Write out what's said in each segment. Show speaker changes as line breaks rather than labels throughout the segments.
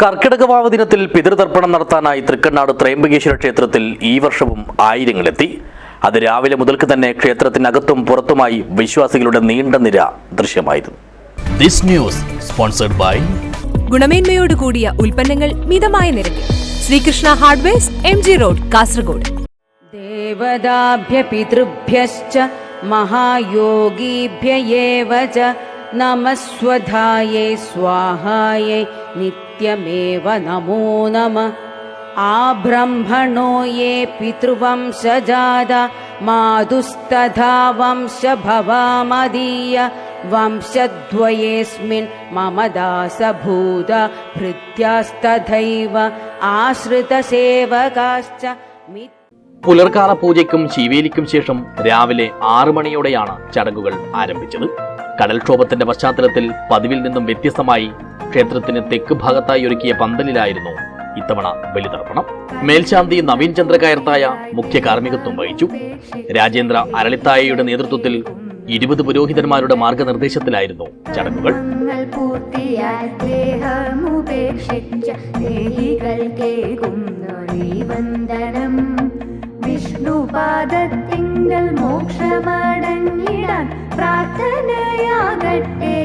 കർക്കിടകവാവ് ദിനത്തിൽ പിതൃതർപ്പണം നടത്താനായി തൃക്കണ്ണാട് ത്രയംബകേശ്വര ക്ഷേത്രത്തിൽ ഈ വർഷവും ആയിരങ്ങളെത്തി. അത് രാവിലെ മുതൽക്ക് തന്നെ ക്ഷേത്രത്തിനകത്തും പുറത്തുമായി വിശ്വാസികളുടെ നീണ്ട നിര ദൃശ്യമായിരുന്നു.
ദിസ് ന്യൂസ് സ്പോൺസർഡ് ബൈ
ഗുണമേന്മയോട് കൂടിയ ഉൽപ്പന്നങ്ങൾ മിതമായ നിരക്കിൽ Sreekrishna hardwares MG road Kasaragod.
ദേവതാഭ്യ പിതൃഭ്യശ്ച മഹായോഗിഭ്യയേവ ച നമസ്വധായേ സ്വാഹായേ നിത്യമേവ നമോ നമഃ. ആബ്രഹ്മണോ യേ പിതൃവംശജാത മാതുസ്തഥാ വംശഭവാമദീയ വംശദ്വയേസ്മിൻ മമ ദാസഭൂത ഭൃത്യാസ്തഥൈവ ആശ്രിതസേവകാശ്ച.
പുലർക്കാല പൂജയ്ക്കും ശീവേലിക്കും ശേഷം രാവിലെ 6 മണിയോടെയാണ് ചടങ്ങുകൾ ആരംഭിച്ചത്. കടൽക്ഷോഭത്തിന്റെ പശ്ചാത്തലത്തിൽ പതിവിൽ നിന്നും വ്യത്യസ്തമായി ക്ഷേത്രത്തിന് തെക്ക് ഭാഗത്തായി ഒരുക്കിയ പന്തലിലായിരുന്നു ഇത്തവണ ബലിതർപ്പണം. മേൽശാന്തി നവീൻ ചന്ദ്ര കയർത്തായ മുഖ്യ കാർമ്മികത്വം വഹിച്ചു. രാജേന്ദ്ര അരളിത്തായയുടെ നേതൃത്വത്തിൽ 20 പുരോഹിതന്മാരുടെ മാർഗനിർദ്ദേശത്തിലായിരുന്നു ചടങ്ങുകൾ.
വിഷ്ണുപാദത്തിങ്കൽ മോക്ഷമടഞ്ഞിടാൻ പ്രാർത്ഥനയാകട്ടെ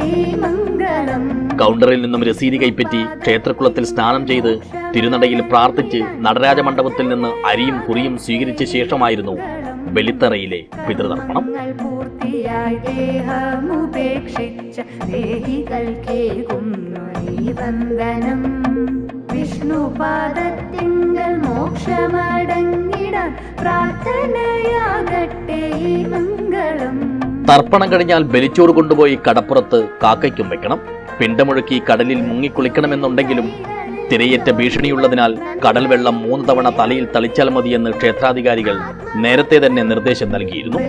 മംഗളം.
കൗണ്ടറിൽ നിന്നും രസീതി കൈപ്പറ്റി ക്ഷേത്രക്കുളത്തിൽ സ്നാനം ചെയ്ത് തിരുനടയിൽ പ്രാർത്ഥിച്ച് നടരാജ മണ്ഡപത്തിൽ നിന്ന് അരിയും കുറിയും സ്വീകരിച്ച ശേഷമായിരുന്നു ബലിത്തറയിലെ പിതൃതർപ്പണം.
വിഷ്ണുപാദത്തിങ്കൽ മോക്ഷമടഞ്ഞിടാൻ പ്രാർത്ഥനയാകട്ടെ മംഗളം.
തർപ്പണം കഴിഞ്ഞാൽ ബലിച്ചോറ് കൊണ്ടുപോയി കടപ്പുറത്ത് കാക്കയ്ക്കും വെക്കണം. പിണ്ടമുഴുക്കി കടലിൽ മുങ്ങിക്കുളിക്കണമെന്നുണ്ടെങ്കിലും തിരയേറ്റ ഭീഷണിയുള്ളതിനാൽ കടൽ വെള്ളം 3 തവണ തലയിൽ തളിച്ചാൽ മതിയെന്ന് ക്ഷേത്രാധികാരികൾ നേരത്തെ തന്നെ നിർദ്ദേശം നൽകിയിരുന്നു.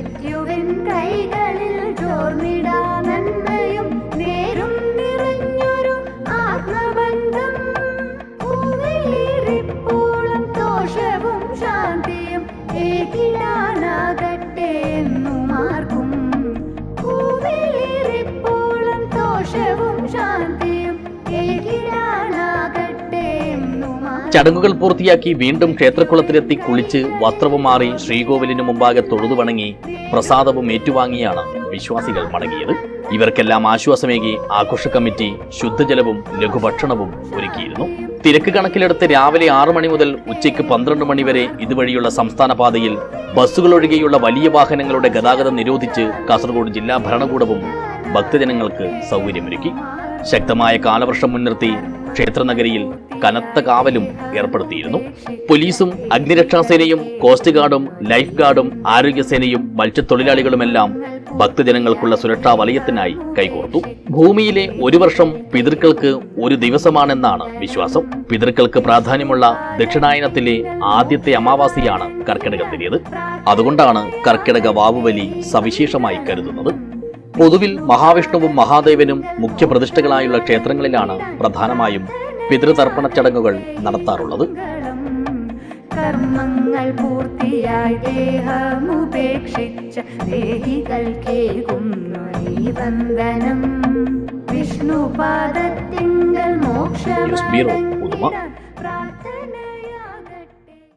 ചടങ്ങുകൾ പൂർത്തിയാക്കി വീണ്ടും ക്ഷേത്രക്കുളത്തിലെത്തി കുളിച്ച് വസ്ത്രവും മാറി ശ്രീകോവിലിനു മുമ്പാകെ തൊഴുതു വണങ്ങി പ്രസാദവും ഏറ്റുവാങ്ങിയാണ് വിശ്വാസികൾ മടങ്ങിയത്. ഇവർക്കെല്ലാം ആശ്വാസമേകി ആഘോഷ കമ്മിറ്റി ശുദ്ധജലവും ലഘുഭക്ഷണവും ഒരുക്കിയിരുന്നു. തിരക്ക് കണക്കിലെടുത്ത് രാവിലെ 6 മണി മുതൽ ഉച്ചയ്ക്ക് 12 മണി വരെ ഇതുവഴിയുള്ള സംസ്ഥാന പാതയിൽ ബസ്സുകൾ ഒഴികെയുള്ള വലിയ വാഹനങ്ങളുടെ ഗതാഗതം നിരോധിച്ച് കാസർഗോഡ് ജില്ലാ ഭരണകൂടവും ഭക്തജനങ്ങൾക്ക് സൗകര്യമൊരുക്കി. ശക്തമായ കാലവർഷം മുൻനിർത്തി ക്ഷേത്രനഗരിയിൽ കനത്ത കാവലും ഏർപ്പെടുത്തിയിരുന്നു. പോലീസും അഗ്നിരക്ഷാസേനയും കോസ്റ്റ് ഗാർഡും ലൈഫ് ഗാർഡും ആരോഗ്യസേനയും മത്സ്യത്തൊഴിലാളികളുമെല്ലാം ഭക്തജനങ്ങൾക്കുള്ള സുരക്ഷാ വലയത്തിനായി കൈകോർത്തു. ഭൂമിയിലെ 1 വർഷം പിതൃക്കൾക്ക് 1 ദിവസമാണെന്നാണ് വിശ്വാസം. പിതൃക്കൾക്ക് പ്രാധാന്യമുള്ള ദക്ഷിണായനത്തിലെ ആദ്യത്തെ അമാവാസിയാണ് കർക്കിടകത്തിലേത്. അതുകൊണ്ടാണ് കർക്കിടക വാവുബലി സവിശേഷമായി കരുതുന്നത്. പൊതുവിൽ മഹാവിഷ്ണുവും മഹാദേവനും മുഖ്യ പ്രതിഷ്ഠകളായുള്ള ക്ഷേത്രങ്ങളിലാണ് പ്രധാനമായും പിതൃതർപ്പണ ചടങ്ങുകൾ നടത്താറുള്ളത്.
കർമ്മങ്ങൾ പൂർത്തിയായി ദേഹമുപേക്ഷിച്ച ദേഹികൾക്കേകുന്നു ഈ വന്ദനം. വിഷ്ണുപാദത്തിങ്കൽ മോക്ഷമടഞ്ഞിടാൻ